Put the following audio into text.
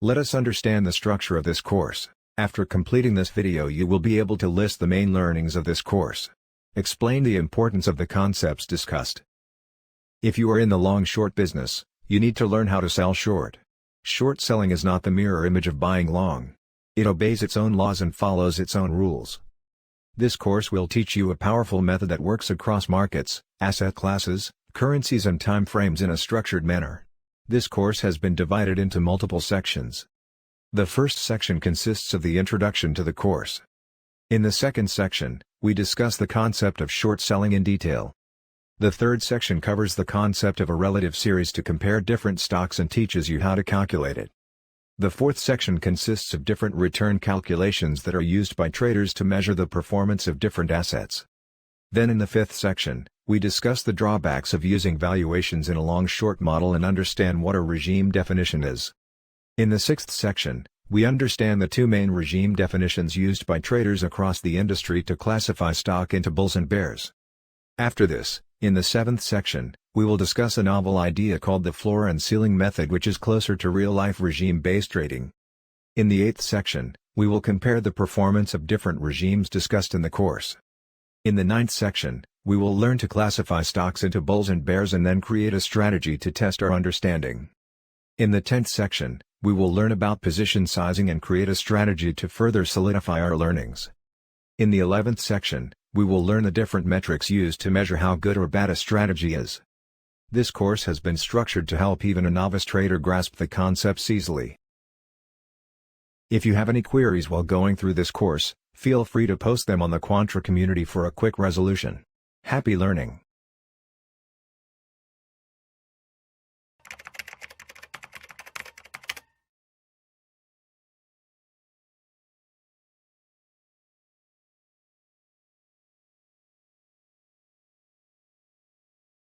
Let us understand the structure of this course. After completing this video you will be able to list the main learnings of this course. Explain the importance of the concepts discussed. If you are in the long-short business, you need to learn how to sell short. Short selling is not the mirror image of buying long. It obeys its own laws and follows its own rules. This course will teach you a powerful method that works across markets, asset classes, currencies and time frames in a structured manner. This course has been divided into multiple sections. The first section consists of the introduction to the course. In the second section, we discuss the concept of short selling in detail. The third section covers the concept of a relative series to compare different stocks and teaches you how to calculate it. The fourth section consists of different return calculations that are used by traders to measure the performance of different assets. Then in the fifth section, we discuss the drawbacks of using valuations in a long-short model and understand what a regime definition is. In the sixth section, we understand the two main regime definitions used by traders across the industry to classify stock into bulls and bears. After this, in the seventh section, we will discuss a novel idea called the floor and ceiling method, which is closer to real-life regime-based trading. In the eighth section, we will compare the performance of different regimes discussed in the course. In the ninth section, we will learn to classify stocks into bulls and bears and then create a strategy to test our understanding. In the 10th section, we will learn about position sizing and create a strategy to further solidify our learnings. In the 11th section, we will learn the different metrics used to measure how good or bad a strategy is. This course has been structured to help even a novice trader grasp the concepts easily. If you have any queries while going through this course, feel free to post them on the Quantra community for a quick resolution. Happy learning!